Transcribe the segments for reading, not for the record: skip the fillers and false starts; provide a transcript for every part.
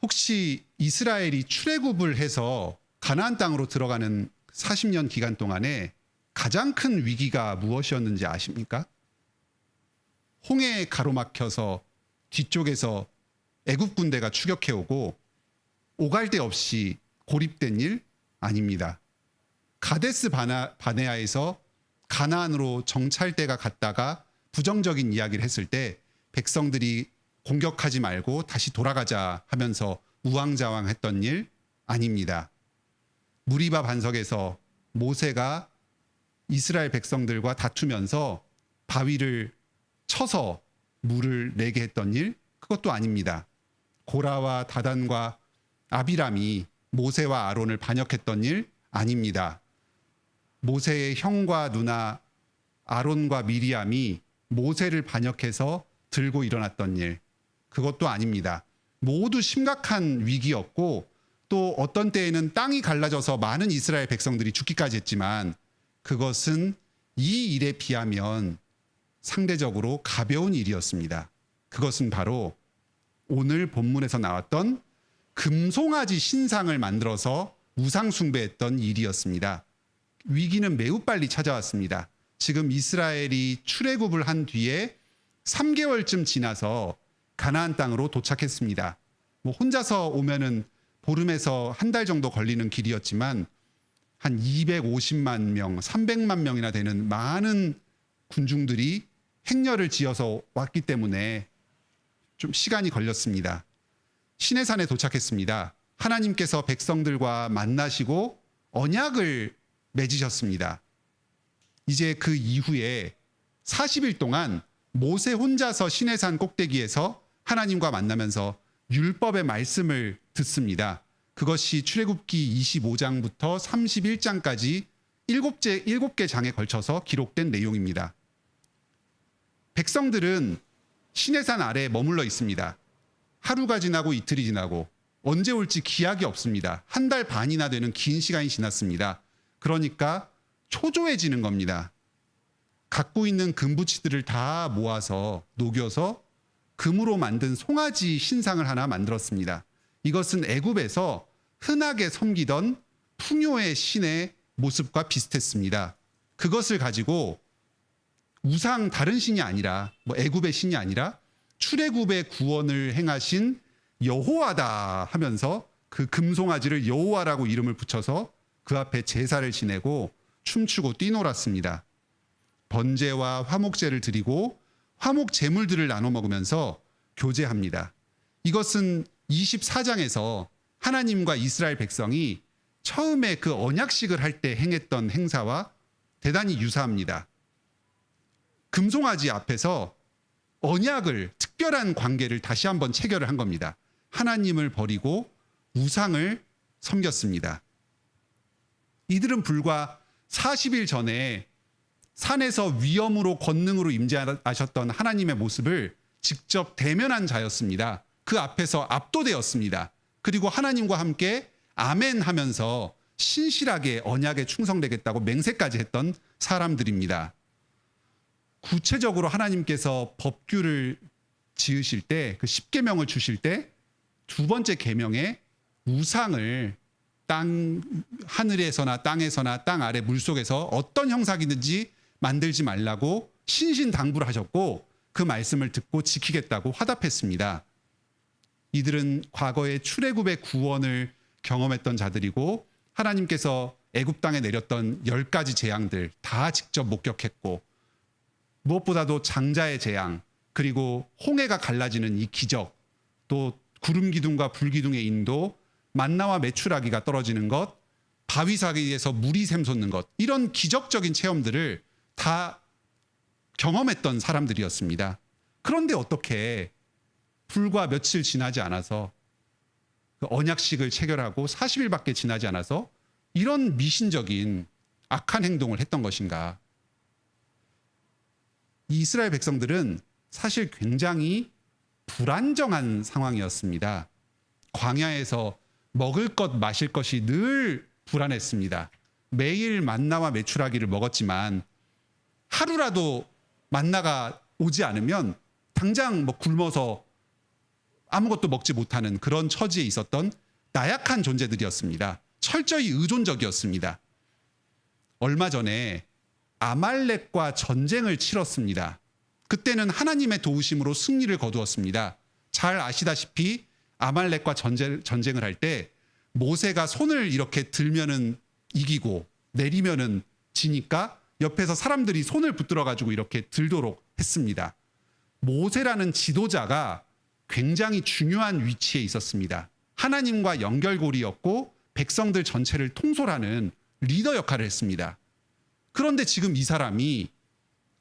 혹시 이스라엘이 출애굽을 해서 가나안 땅으로 들어가는 40년 기간 동안에 가장 큰 위기가 무엇이었는지 아십니까? 홍해에 가로막혀서 뒤쪽에서 애굽 군대가 추격해 오고 오갈 데 없이 고립된 일 아닙니다. 가데스 바네아에서 가나안으로 정찰대가 갔다가 부정적인 이야기를 했을 때 백성들이 공격하지 말고 다시 돌아가자 하면서 우왕좌왕했던 일 아닙니다. 무리바 반석에서 모세가 이스라엘 백성들과 다투면서 바위를 쳐서 물을 내게 했던 일, 그것도 아닙니다. 고라와 다단과 아비람이 모세와 아론을 반역했던 일 아닙니다. 모세의 형과 누나 아론과 미리암이 모세를 반역해서 들고 일어났던 일, 그것도 아닙니다. 모두 심각한 위기였고 또 어떤 때에는 땅이 갈라져서 많은 이스라엘 백성들이 죽기까지 했지만 그것은 이 일에 비하면 상대적으로 가벼운 일이었습니다. 그것은 바로 오늘 본문에서 나왔던 금송아지 신상을 만들어서 우상 숭배했던 일이었습니다. 위기는 매우 빨리 찾아왔습니다. 지금 이스라엘이 출애굽을 한 뒤에 3개월쯤 지나서 가나안 땅으로 도착했습니다. 혼자서 오면은 보름에서 한 달 정도 걸리는 길이었지만 한 250만 명, 300만 명이나 되는 많은 군중들이 행렬을 지어서 왔기 때문에 좀 시간이 걸렸습니다. 시내산에 도착했습니다. 하나님께서 백성들과 만나시고 언약을 맺으셨습니다. 이제 그 이후에 40일 동안 모세 혼자서 시내산 꼭대기에서 하나님과 만나면서 율법의 말씀을 듣습니다. 그것이 출애굽기 25장부터 31장까지 7개 장에 걸쳐서 기록된 내용입니다. 백성들은 시내산 아래에 머물러 있습니다. 하루가 지나고 이틀이 지나고 언제 올지 기약이 없습니다. 한 달 반이나 되는 긴 시간이 지났습니다. 그러니까 초조해지는 겁니다. 갖고 있는 금부치들을 다 모아서 녹여서 금으로 만든 송아지 신상을 하나 만들었습니다. 이것은 애굽에서 흔하게 섬기던 풍요의 신의 모습과 비슷했습니다. 그것을 가지고 우상 다른 신이 아니라 애굽의 신이 아니라 출애굽의 구원을 행하신 여호와다 하면서 그 금송아지를 여호와라고 이름을 붙여서 그 앞에 제사를 지내고 춤추고 뛰놀았습니다. 번제와 화목제를 드리고 화목 제물들을 나눠 먹으면서 교제합니다. 이것은 24장에서 하나님과 이스라엘 백성이 처음에 그 언약식을 할 때 행했던 행사와 대단히 유사합니다. 금송아지 앞에서 언약을, 특별한 관계를 다시 한번 체결을 한 겁니다. 하나님을 버리고 우상을 섬겼습니다. 이들은 불과 40일 전에 산에서 위엄으로 권능으로 임재하셨던 하나님의 모습을 직접 대면한 자였습니다. 그 앞에서 압도되었습니다. 그리고 하나님과 함께 아멘 하면서 신실하게 언약에 충성되겠다고 맹세까지 했던 사람들입니다. 구체적으로 하나님께서 법규를 지으실 때, 그 10계명을 주실 때 두 번째 계명에 우상을 하늘에서나 땅에서나 땅 아래 물속에서 어떤 형상이든지 만들지 말라고 신신당부를 하셨고 그 말씀을 듣고 지키겠다고 화답했습니다. 이들은 과거에 출애굽의 구원을 경험했던 자들이고 하나님께서 애굽 땅에 내렸던 10가지 재앙들 다 직접 목격했고 무엇보다도 장자의 재앙, 그리고 홍해가 갈라지는 이 기적, 또 구름 기둥과 불 기둥의 인도, 만나와 메추라기가 떨어지는 것, 바위 사이에서 물이 샘솟는 것, 이런 기적적인 체험들을 다 경험했던 사람들이었습니다. 그런데 어떻게 불과 며칠 지나지 않아서 그 언약식을 체결하고 40일밖에 지나지 않아서 이런 미신적인 악한 행동을 했던 것인가? 이 이스라엘 백성들은 사실 굉장히 불안정한 상황이었습니다. 광야에서 먹을 것, 마실 것이 늘 불안했습니다. 매일 만나와 메추라기를 먹었지만 하루라도 만나가 오지 않으면 당장 굶어서 아무것도 먹지 못하는 그런 처지에 있었던 나약한 존재들이었습니다. 철저히 의존적이었습니다. 얼마 전에 아말렉과 전쟁을 치렀습니다. 그때는 하나님의 도우심으로 승리를 거두었습니다. 잘 아시다시피 아말렉과 전쟁을 할 때 모세가 손을 이렇게 들면은 이기고 내리면은 지니까 옆에서 사람들이 손을 붙들어 가지고 이렇게 들도록 했습니다. 모세라는 지도자가 굉장히 중요한 위치에 있었습니다. 하나님과 연결고리였고 백성들 전체를 통솔하는 리더 역할을 했습니다. 그런데 지금 이 사람이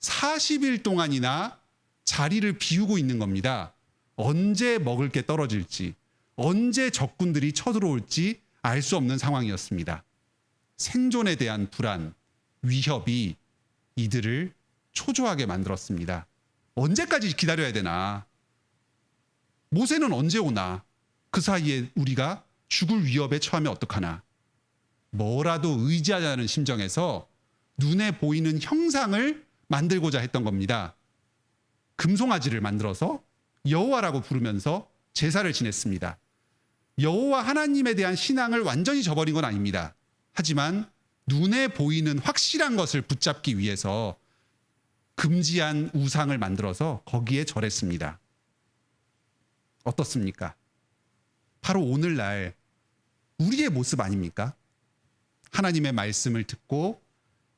40일 동안이나 자리를 비우고 있는 겁니다. 언제 먹을 게 떨어질지, 언제 적군들이 쳐들어올지 알 수 없는 상황이었습니다. 생존에 대한 불안, 위협이 이들을 초조하게 만들었습니다. 언제까지 기다려야 되나? 모세는 언제 오나? 그 사이에 우리가 죽을 위협에 처하면 어떡하나? 뭐라도 의지하자는 심정에서 눈에 보이는 형상을 만들고자 했던 겁니다. 금송아지를 만들어서 여호와라고 부르면서 제사를 지냈습니다. 여호와 하나님에 대한 신앙을 완전히 저버린 건 아닙니다. 하지만 눈에 보이는 확실한 것을 붙잡기 위해서 금지한 우상을 만들어서 거기에 절했습니다. 어떻습니까? 바로 오늘날 우리의 모습 아닙니까? 하나님의 말씀을 듣고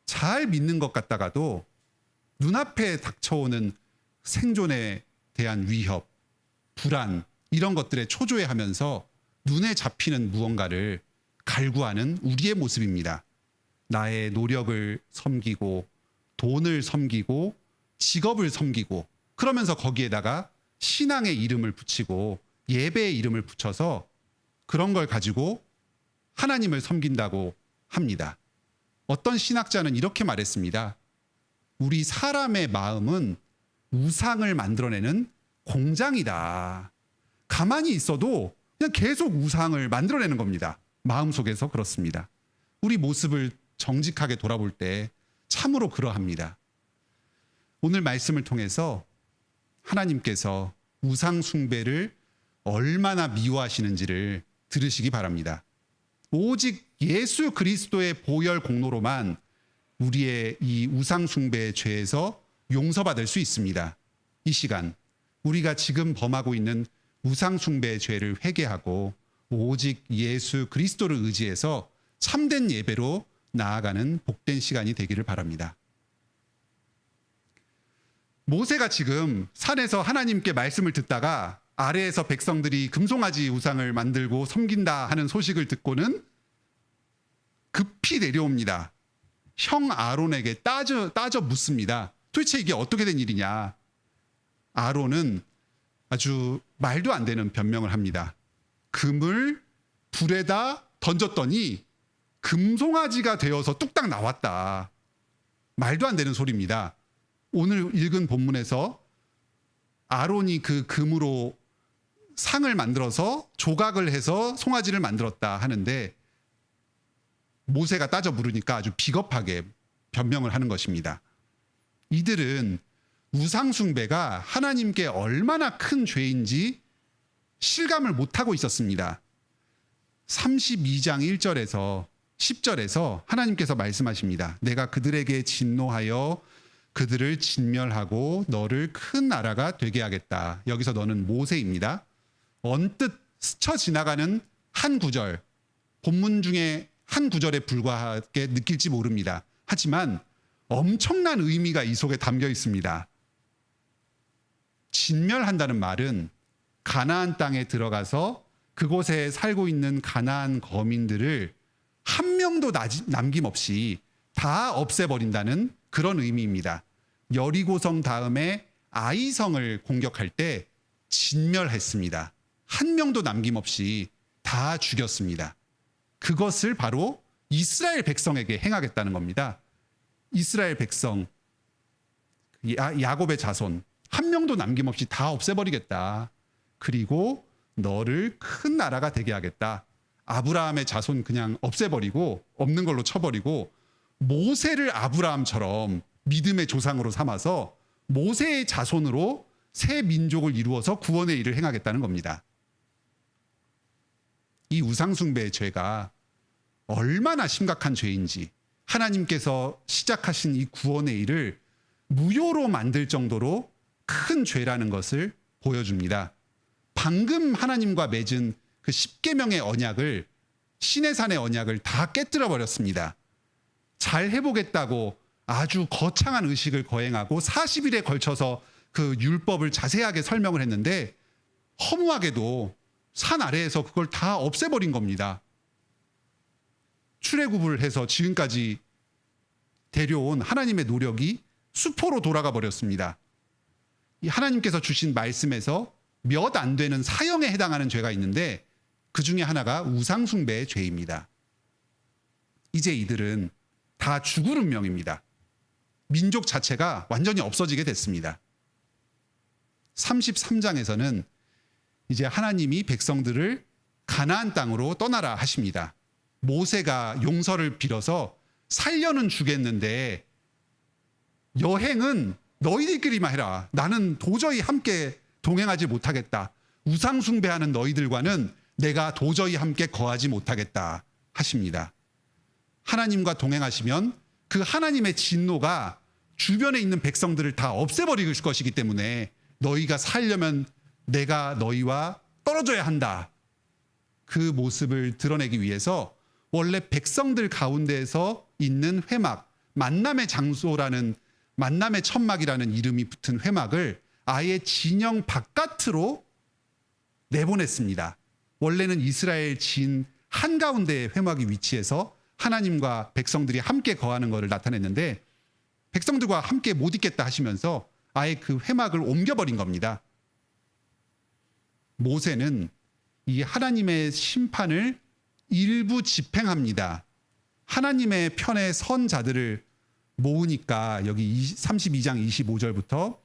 잘 믿는 것 같다가도 눈앞에 닥쳐오는 생존에 대한 위협, 불안 이런 것들에 초조해하면서 눈에 잡히는 무언가를 갈구하는 우리의 모습입니다. 나의 노력을 섬기고 돈을 섬기고 직업을 섬기고 그러면서 거기에다가 신앙의 이름을 붙이고 예배의 이름을 붙여서 그런 걸 가지고 하나님을 섬긴다고 합니다. 어떤 신학자는 이렇게 말했습니다. 우리 사람의 마음은 우상을 만들어내는 공장이다. 가만히 있어도 그냥 계속 우상을 만들어내는 겁니다. 마음속에서 그렇습니다. 우리 모습을 정직하게 돌아볼 때 참으로 그러합니다. 오늘 말씀을 통해서 하나님께서 우상 숭배를 얼마나 미워하시는지를 들으시기 바랍니다. 오직 예수 그리스도의 보혈 공로로만 우리의 이 우상 숭배의 죄에서 용서받을 수 있습니다. 이 시간 우리가 지금 범하고 있는 우상 숭배의 죄를 회개하고 오직 예수 그리스도를 의지해서 참된 예배로 나아가는 복된 시간이 되기를 바랍니다. 모세가 지금 산에서 하나님께 말씀을 듣다가 아래에서 백성들이 금송아지 우상을 만들고 섬긴다 하는 소식을 듣고는 급히 내려옵니다. 형 아론에게 따져 묻습니다. 도대체 이게 어떻게 된 일이냐? 아론은 아주 말도 안 되는 변명을 합니다. 금을 불에다 던졌더니 금송아지가 되어서 뚝딱 나왔다. 말도 안 되는 소리입니다. 오늘 읽은 본문에서 아론이 그 금으로 상을 만들어서 조각을 해서 송아지를 만들었다 하는데 모세가 따져 물으니까 아주 비겁하게 변명을 하는 것입니다. 이들은 우상숭배가 하나님께 얼마나 큰 죄인지 실감을 못하고 있었습니다. 32장 1절에서 10절에서 하나님께서 말씀하십니다. 내가 그들에게 진노하여 그들을 진멸하고 너를 큰 나라가 되게 하겠다. 여기서 너는 모세입니다. 언뜻 스쳐 지나가는 한 구절, 본문 중에 한 구절에 불과하게 느낄지 모릅니다. 하지만 엄청난 의미가 이 속에 담겨 있습니다. 진멸한다는 말은 가나안 땅에 들어가서 그곳에 살고 있는 가나안 거민들을 한 명도 남김없이 다 없애버린다는 그런 의미입니다. 여리고성 다음에 아이성을 공격할 때 진멸했습니다. 한 명도 남김없이 다 죽였습니다. 그것을 바로 이스라엘 백성에게 행하겠다는 겁니다. 이스라엘 백성, 야곱의 자손 한 명도 남김없이 다 없애버리겠다. 그리고 너를 큰 나라가 되게 하겠다. 아브라함의 자손 그냥 없애버리고 없는 걸로 쳐버리고 모세를 아브라함처럼 믿음의 조상으로 삼아서 모세의 자손으로 새 민족을 이루어서 구원의 일을 행하겠다는 겁니다. 이 우상숭배의 죄가 얼마나 심각한 죄인지 하나님께서 시작하신 이 구원의 일을 무효로 만들 정도로 큰 죄라는 것을 보여줍니다. 방금 하나님과 맺은 그 10계명의 언약을, 시내산의 언약을 다 깨뜨려 버렸습니다. 잘 해보겠다고 아주 거창한 의식을 거행하고 40일에 걸쳐서 그 율법을 자세하게 설명을 했는데 허무하게도 산 아래에서 그걸 다 없애버린 겁니다. 출애굽을 해서 지금까지 데려온 하나님의 노력이 수포로 돌아가 버렸습니다. 이 하나님께서 주신 말씀에서 몇 안 되는 사형에 해당하는 죄가 있는데 그 중에 하나가 우상숭배의 죄입니다. 이제 이들은 다 죽을 운명입니다. 민족 자체가 완전히 없어지게 됐습니다. 33장에서는 이제 하나님이 백성들을 가나안 땅으로 떠나라 하십니다. 모세가 용서를 빌어서 살려는 주겠는데 여행은 너희들끼리만 해라. 나는 도저히 함께 동행하지 못하겠다. 우상숭배하는 너희들과는 내가 도저히 함께 거하지 못하겠다 하십니다. 하나님과 동행하시면 그 하나님의 진노가 주변에 있는 백성들을 다 없애버릴 것이기 때문에 너희가 살려면 내가 너희와 떨어져야 한다. 그 모습을 드러내기 위해서 원래 백성들 가운데에서 있는 회막, 만남의 장소라는, 만남의 천막이라는 이름이 붙은 회막을 아예 진영 바깥으로 내보냈습니다. 원래는 이스라엘 진 한가운데에 회막이 위치해서 하나님과 백성들이 함께 거하는 것을 나타냈는데 백성들과 함께 못 있겠다 하시면서 아예 그 회막을 옮겨버린 겁니다. 모세는 이 하나님의 심판을 일부 집행합니다. 하나님의 편에 선 자들을 모으니까 여기 32장 25절부터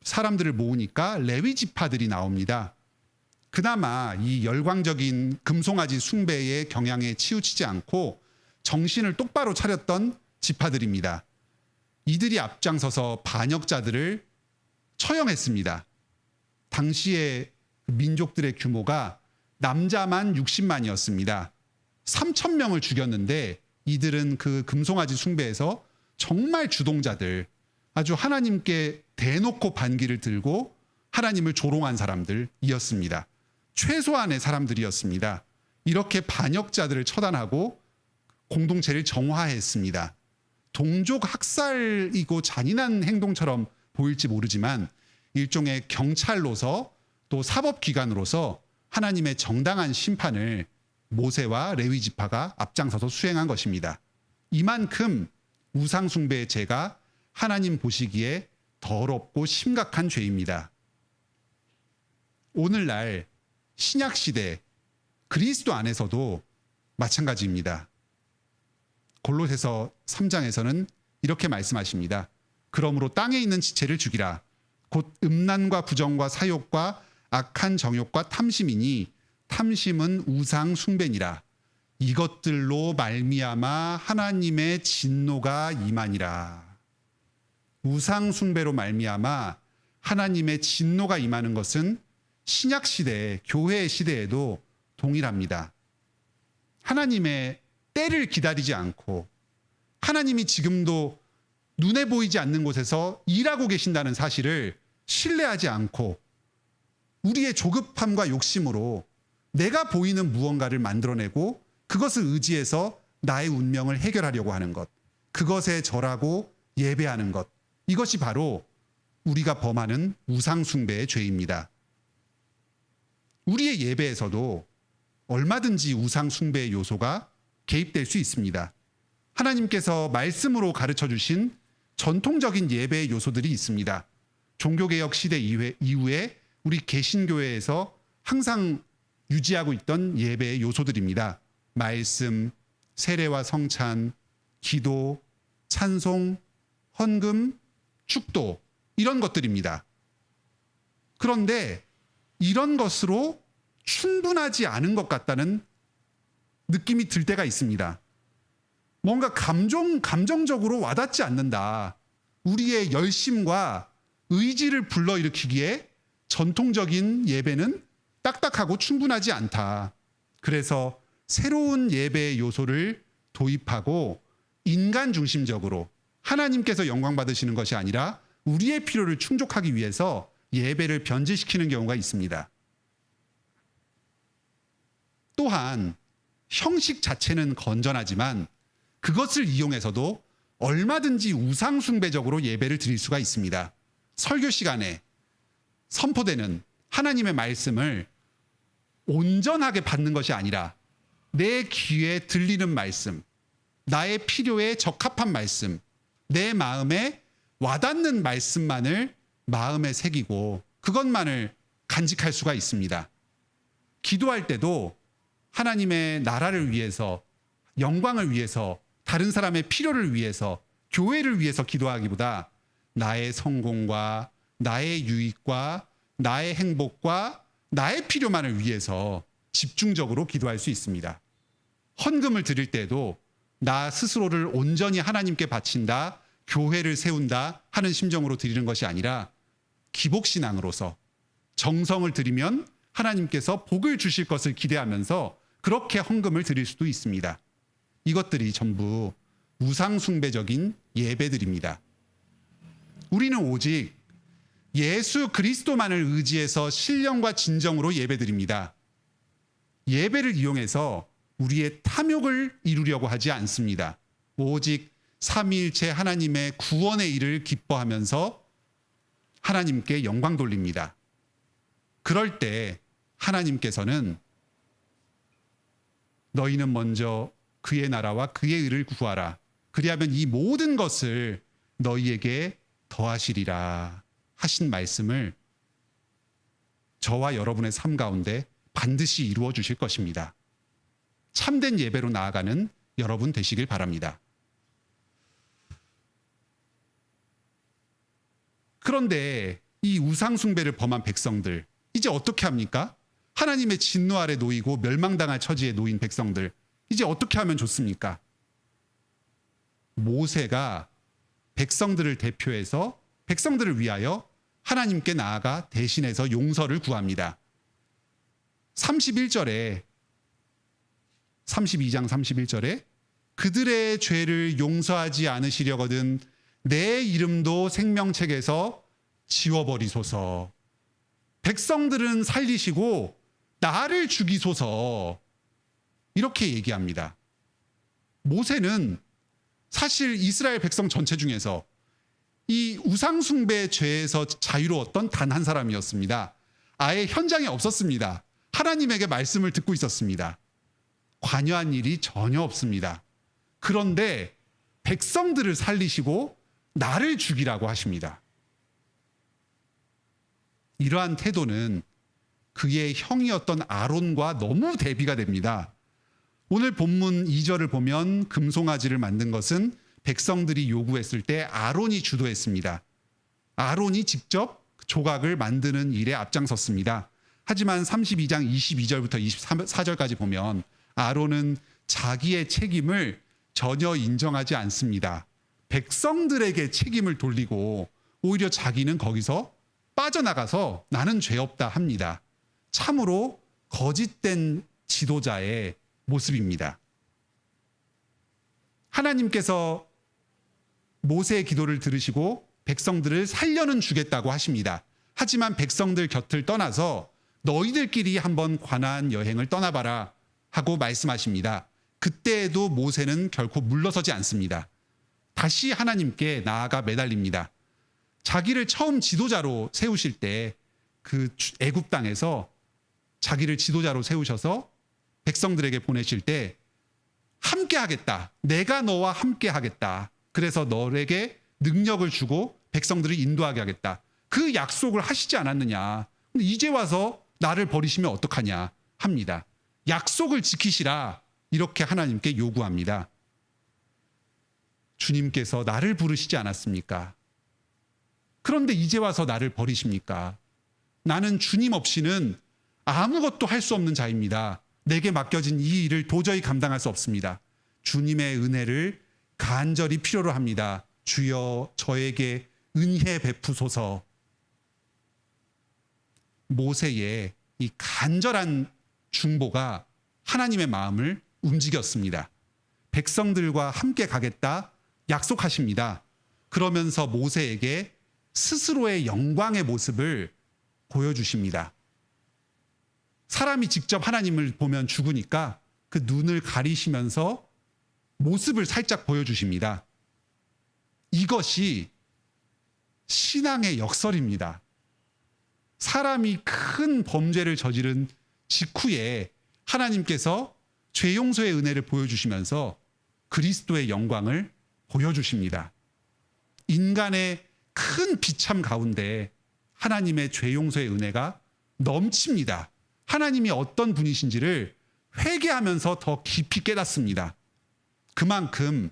사람들을 모으니까 레위 지파들이 나옵니다. 그나마 이 열광적인 금송아지 숭배의 경향에 치우치지 않고 정신을 똑바로 차렸던 지파들입니다. 이들이 앞장서서 반역자들을 처형했습니다. 당시의 민족들의 규모가 남자만 60만이었습니다. 3,000명을 죽였는데 이들은 그 금송아지 숭배에서 정말 주동자들, 아주 하나님께 대놓고 반기를 들고 하나님을 조롱한 사람들이었습니다. 최소한의 사람들이었습니다. 이렇게 반역자들을 처단하고 공동체를 정화했습니다. 동족 학살이고 잔인한 행동처럼 보일지 모르지만 일종의 경찰로서 또 사법기관으로서 하나님의 정당한 심판을 모세와 레위 지파가 앞장서서 수행한 것입니다. 이만큼 우상숭배의 죄가 하나님 보시기에 더럽고 심각한 죄입니다. 오늘날 신약시대 그리스도 안에서도 마찬가지입니다. 골로새서 3장에서는 이렇게 말씀하십니다. 그러므로 땅에 있는 지체를 죽이라. 곧 음란과 부정과 사욕과 악한 정욕과 탐심이니 탐심은 우상 숭배니라. 이것들로 말미암아 하나님의 진노가 임하니라. 우상 숭배로 말미암아 하나님의 진노가 임하는 것은 신약 시대, 교회 시대에도 동일합니다. 하나님의 때를 기다리지 않고 하나님이 지금도 눈에 보이지 않는 곳에서 일하고 계신다는 사실을 신뢰하지 않고 우리의 조급함과 욕심으로 내가 보이는 무언가를 만들어내고 그것을 의지해서 나의 운명을 해결하려고 하는 것, 그것에 절하고 예배하는 것, 이것이 바로 우리가 범하는 우상숭배의 죄입니다. 우리의 예배에서도 얼마든지 우상숭배의 요소가 개입될 수 있습니다. 하나님께서 말씀으로 가르쳐 주신 전통적인 예배의 요소들이 있습니다. 종교개혁 시대 이후에 우리 개신교회에서 항상 유지하고 있던 예배의 요소들입니다. 말씀, 세례와 성찬, 기도, 찬송, 헌금, 축도, 이런 것들입니다. 그런데 이런 것으로 충분하지 않은 것 같다는 느낌이 들 때가 있습니다. 뭔가 감정적으로 와닿지 않는다. 우리의 열심과 의지를 불러일으키기에 전통적인 예배는 딱딱하고 충분하지 않다. 그래서 새로운 예배의 요소를 도입하고 인간 중심적으로 하나님께서 영광 받으시는 것이 아니라 우리의 필요를 충족하기 위해서 예배를 변질시키는 경우가 있습니다. 또한 형식 자체는 건전하지만 그것을 이용해서도 얼마든지 우상숭배적으로 예배를 드릴 수가 있습니다. 설교 시간에 선포되는 하나님의 말씀을 온전하게 받는 것이 아니라 내 귀에 들리는 말씀, 나의 필요에 적합한 말씀, 내 마음에 와닿는 말씀만을 마음에 새기고 그것만을 간직할 수가 있습니다. 기도할 때도 하나님의 나라를 위해서, 영광을 위해서, 다른 사람의 필요를 위해서, 교회를 위해서 기도하기보다 나의 성공과 나의 유익과 나의 행복과 나의 필요만을 위해서 집중적으로 기도할 수 있습니다. 헌금을 드릴 때도 나 스스로를 온전히 하나님께 바친다, 교회를 세운다 하는 심정으로 드리는 것이 아니라 기복신앙으로서 정성을 드리면 하나님께서 복을 주실 것을 기대하면서 그렇게 헌금을 드릴 수도 있습니다. 이것들이 전부 우상숭배적인 예배들입니다. 우리는 오직 예수 그리스도만을 의지해서 신령과 진정으로 예배드립니다. 예배를 이용해서 우리의 탐욕을 이루려고 하지 않습니다. 오직 삼위일체 하나님의 구원의 일을 기뻐하면서 하나님께 영광 돌립니다. 그럴 때 하나님께서는 너희는 먼저 그의 나라와 그의 의를 구하라. 그리하면 이 모든 것을 너희에게 더하시리라 하신 말씀을 저와 여러분의 삶 가운데 반드시 이루어 주실 것입니다. 참된 예배로 나아가는 여러분 되시길 바랍니다. 그런데 이 우상숭배를 범한 백성들, 이제 어떻게 합니까? 하나님의 진노 아래 놓이고 멸망당할 처지에 놓인 백성들, 이제 어떻게 하면 좋습니까? 모세가 백성들을 대표해서 백성들을 위하여 하나님께 나아가 대신해서 용서를 구합니다. 32장 31절에 그들의 죄를 용서하지 않으시려거든 내 이름도 생명책에서 지워버리소서. 백성들은 살리시고 나를 죽이소서. 이렇게 얘기합니다. 모세는 사실 이스라엘 백성 전체 중에서 이 우상숭배 죄에서 자유로웠던 단 한 사람이었습니다. 아예 현장에 없었습니다. 하나님에게 말씀을 듣고 있었습니다. 관여한 일이 전혀 없습니다. 그런데 백성들을 살리시고 나를 죽이라고 하십니다. 이러한 태도는 그의 형이었던 아론과 너무 대비가 됩니다. 오늘 본문 2절을 보면 금송아지를 만든 것은 백성들이 요구했을 때 아론이 주도했습니다. 아론이 직접 조각을 만드는 일에 앞장섰습니다. 하지만 32장 22절부터 24절까지 보면 아론은 자기의 책임을 전혀 인정하지 않습니다. 백성들에게 책임을 돌리고 오히려 자기는 거기서 빠져나가서 나는 죄 없다 합니다. 참으로 거짓된 지도자의 모습입니다. 하나님께서 모세의 기도를 들으시고 백성들을 살려는 주겠다고 하십니다. 하지만 백성들 곁을 떠나서 너희들끼리 한번 관한 여행을 떠나봐라 하고 말씀하십니다. 그때에도 모세는 결코 물러서지 않습니다. 다시 하나님께 나아가 매달립니다. 자기를 처음 지도자로 세우실 때 그 애굽 땅에서 자기를 지도자로 세우셔서 백성들에게 보내실 때 함께 하겠다. 내가 너와 함께 하겠다. 그래서 너에게 능력을 주고 백성들을 인도하게 하겠다. 그 약속을 하시지 않았느냐. 근데 이제 와서 나를 버리시면 어떡하냐 합니다. 약속을 지키시라. 이렇게 하나님께 요구합니다. 주님께서 나를 부르시지 않았습니까? 그런데 이제 와서 나를 버리십니까? 나는 주님 없이는 아무것도 할 수 없는 자입니다. 내게 맡겨진 이 일을 도저히 감당할 수 없습니다. 주님의 은혜를 간절히 필요로 합니다. 주여 저에게 은혜 베푸소서. 모세의 이 간절한 중보가 하나님의 마음을 움직였습니다. 백성들과 함께 가겠다 약속하십니다. 그러면서 모세에게 스스로의 영광의 모습을 보여주십니다. 사람이 직접 하나님을 보면 죽으니까 그 눈을 가리시면서 모습을 살짝 보여주십니다. 이것이 신앙의 역설입니다. 사람이 큰 범죄를 저지른 직후에 하나님께서 죄 용서의 은혜를 보여주시면서 그리스도의 영광을 보여주십니다. 인간의 큰 비참 가운데 하나님의 죄 용서의 은혜가 넘칩니다. 하나님이 어떤 분이신지를 회개하면서 더 깊이 깨닫습니다. 그만큼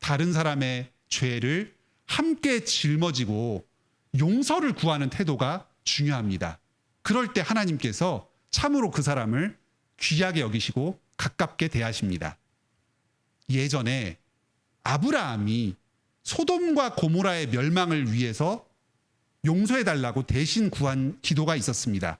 다른 사람의 죄를 함께 짊어지고 용서를 구하는 태도가 중요합니다. 그럴 때 하나님께서 참으로 그 사람을 귀하게 여기시고 가깝게 대하십니다. 예전에 아브라함이 소돔과 고모라의 멸망을 위해서 용서해달라고 대신 구한 기도가 있었습니다.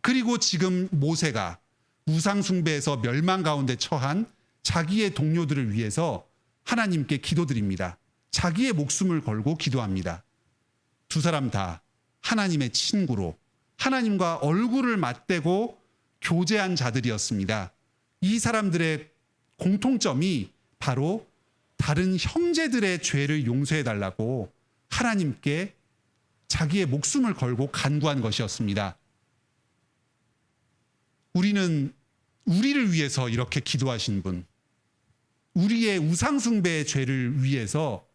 그리고 지금 모세가 우상숭배에서 멸망 가운데 처한 자기의 동료들을 위해서 하나님께 기도드립니다. 자기의 목숨을 걸고 기도합니다. 두 사람 다 하나님의 친구로 하나님과 얼굴을 맞대고 교제한 자들이었습니다. 이 사람들의 공통점이 바로 다른 형제들의 죄를 용서해달라고 하나님께 자기의 목숨을 걸고 간구한 것이었습니다. 우리는 우리를 위해서 이렇게 기도하신 분, 우리의 우상숭배의 죄를 위해서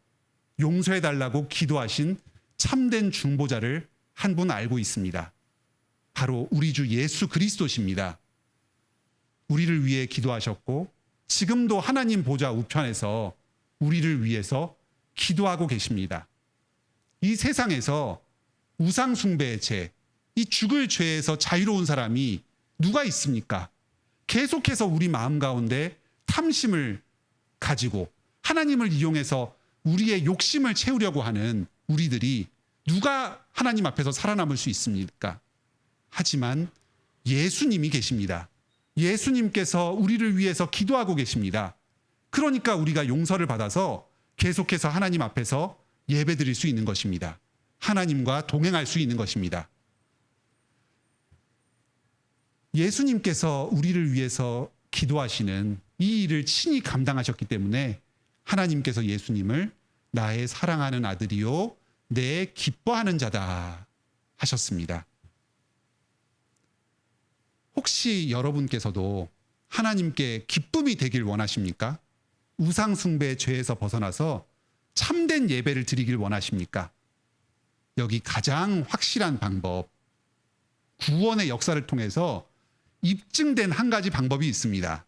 용서해달라고 기도하신 참된 중보자를 한 분 알고 있습니다. 바로 우리 주 예수 그리스도십니다. 우리를 위해 기도하셨고 지금도 하나님 보좌 우편에서 우리를 위해서 기도하고 계십니다. 이 세상에서 우상숭배의 죄, 이 죽을 죄에서 자유로운 사람이 누가 있습니까? 계속해서 우리 마음 가운데 탐심을 가지고 하나님을 이용해서 우리의 욕심을 채우려고 하는 우리들이 누가 하나님 앞에서 살아남을 수 있습니까? 하지만 예수님이 계십니다. 예수님께서 우리를 위해서 기도하고 계십니다. 그러니까 우리가 용서를 받아서 계속해서 하나님 앞에서 예배드릴 수 있는 것입니다. 하나님과 동행할 수 있는 것입니다. 예수님께서 우리를 위해서 기도하시는 이 일을 친히 감당하셨기 때문에 하나님께서 예수님을 나의 사랑하는 아들이요 내 기뻐하는 자다 하셨습니다. 혹시 여러분께서도 하나님께 기쁨이 되길 원하십니까? 우상숭배의 죄에서 벗어나서 참된 예배를 드리길 원하십니까? 여기 가장 확실한 방법, 구원의 역사를 통해서 입증된 한 가지 방법이 있습니다.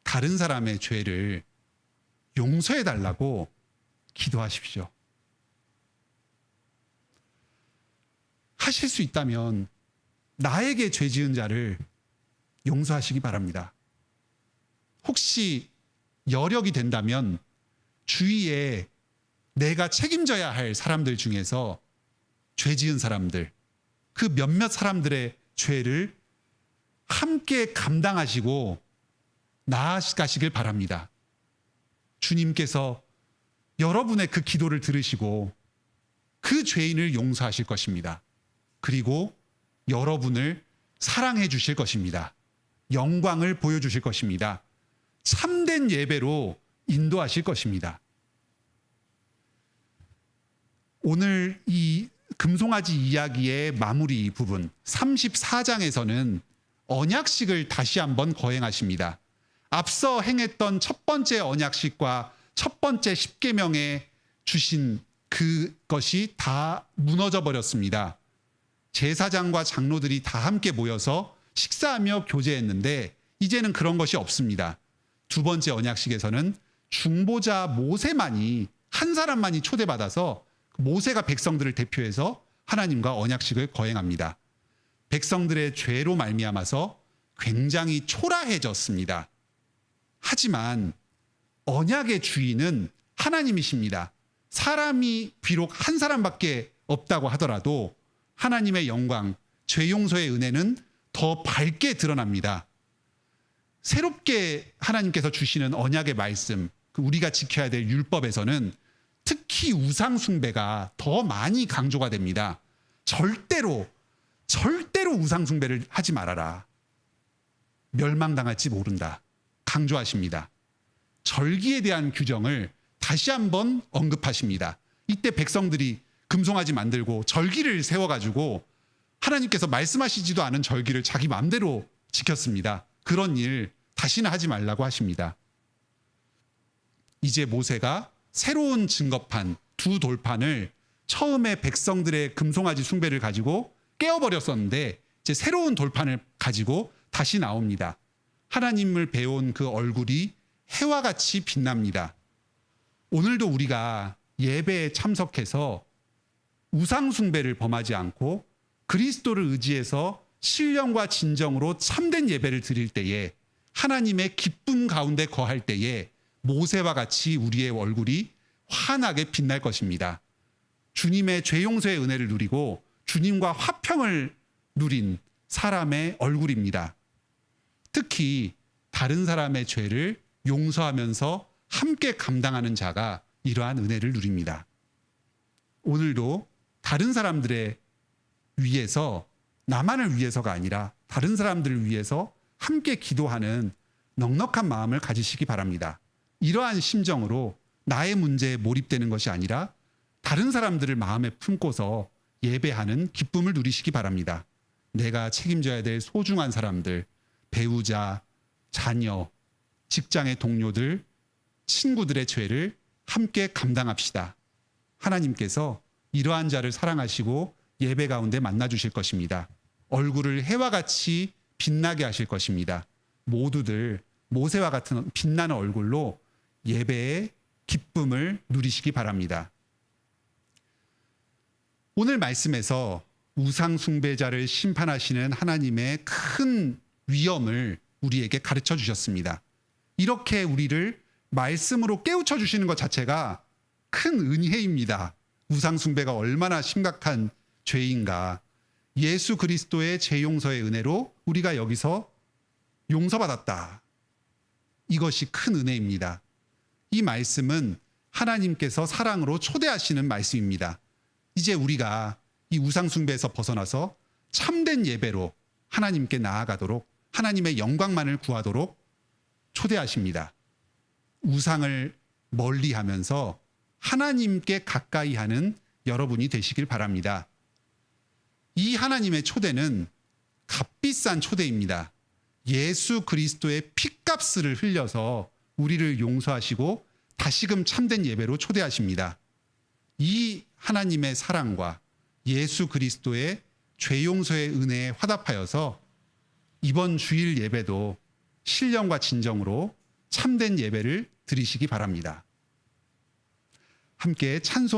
다른 사람의 죄를 용서해달라고 기도하십시오. 하실 수 있다면 나에게 죄 지은 자를 용서하시기 바랍니다. 혹시 여력이 된다면 주위에 내가 책임져야 할 사람들 중에서 죄 지은 사람들, 그 몇몇 사람들의 죄를 함께 감당하시고 나아가시길 바랍니다. 주님께서 여러분의 그 기도를 들으시고 그 죄인을 용서하실 것입니다. 그리고 여러분을 사랑해 주실 것입니다. 영광을 보여주실 것입니다. 참된 예배로 인도하실 것입니다. 오늘 이 금송아지 이야기의 마무리 부분 34장에서는 언약식을 다시 한번 거행하십니다. 앞서 행했던 첫 번째 언약식과 첫 번째 십계명에 주신 그것이 다 무너져 버렸습니다. 제사장과 장로들이 다 함께 모여서 식사하며 교제했는데 이제는 그런 것이 없습니다. 두 번째 언약식에서는 중보자 모세만이 한 사람만이 초대받아서 모세가 백성들을 대표해서 하나님과 언약식을 거행합니다. 백성들의 죄로 말미암아서 굉장히 초라해졌습니다. 하지만 언약의 주인은 하나님이십니다. 사람이 비록 한 사람밖에 없다고 하더라도 하나님의 영광, 죄 용서의 은혜는 더 밝게 드러납니다. 새롭게 하나님께서 주시는 언약의 말씀, 우리가 지켜야 될 율법에서는 특히 우상 숭배가 더 많이 강조가 됩니다. 절대로 우상 숭배를 하지 말아라. 멸망당할지 모른다. 강조하십니다. 절기에 대한 규정을 다시 한번 언급하십니다. 이때 백성들이 금송아지 만들고 절기를 세워가지고 하나님께서 말씀하시지도 않은 절기를 자기 마음대로 지켰습니다. 그런 일 다시는 하지 말라고 하십니다. 이제 모세가 새로운 증거판, 두 돌판을 처음에 백성들의 금송아지 숭배를 가지고 깨어버렸었는데 이제 새로운 돌판을 가지고 다시 나옵니다. 하나님을 배운 그 얼굴이 해와 같이 빛납니다. 오늘도 우리가 예배에 참석해서 우상 숭배를 범하지 않고 그리스도를 의지해서 신령과 진정으로 참된 예배를 드릴 때에 하나님의 기쁨 가운데 거할 때에 모세와 같이 우리의 얼굴이 환하게 빛날 것입니다. 주님의 죄 용서의 은혜를 누리고 주님과 화평을 누린 사람의 얼굴입니다. 특히 다른 사람의 죄를 용서하면서 함께 감당하는 자가 이러한 은혜를 누립니다. 오늘도 다른 사람들의 위해서, 나만을 위해서가 아니라 다른 사람들을 위해서 함께 기도하는 넉넉한 마음을 가지시기 바랍니다. 이러한 심정으로 나의 문제에 몰입되는 것이 아니라 다른 사람들을 마음에 품고서 예배하는 기쁨을 누리시기 바랍니다. 내가 책임져야 될 소중한 사람들, 배우자, 자녀, 직장의 동료들, 친구들의 죄를 함께 감당합시다. 하나님께서 이러한 자를 사랑하시고 예배 가운데 만나주실 것입니다. 얼굴을 해와 같이 빛나게 하실 것입니다. 모두들 모세와 같은 빛나는 얼굴로 예배의 기쁨을 누리시기 바랍니다. 오늘 말씀에서 우상 숭배자를 심판하시는 하나님의 큰 위엄을 우리에게 가르쳐 주셨습니다. 이렇게 우리를 말씀으로 깨우쳐 주시는 것 자체가 큰 은혜입니다. 우상 숭배가 얼마나 심각한 죄인가. 예수 그리스도의 죄 용서의 은혜로 우리가 여기서 용서받았다. 이것이 큰 은혜입니다. 이 말씀은 하나님께서 사랑으로 초대하시는 말씀입니다. 이제 우리가 이 우상 숭배에서 벗어나서 참된 예배로 하나님께 나아가도록 하나님의 영광만을 구하도록 초대하십니다. 우상을 멀리하면서 하나님께 가까이 하는 여러분이 되시길 바랍니다. 이 하나님의 초대는 값비싼 초대입니다. 예수 그리스도의 피값을 흘려서 우리를 용서하시고 다시금 참된 예배로 초대하십니다. 이 하나님의 사랑과 예수 그리스도의 죄 용서의 은혜에 화답하여서 이번 주일 예배도 신령과 진정으로 참된 예배를 드리시기 바랍니다. 함께 찬송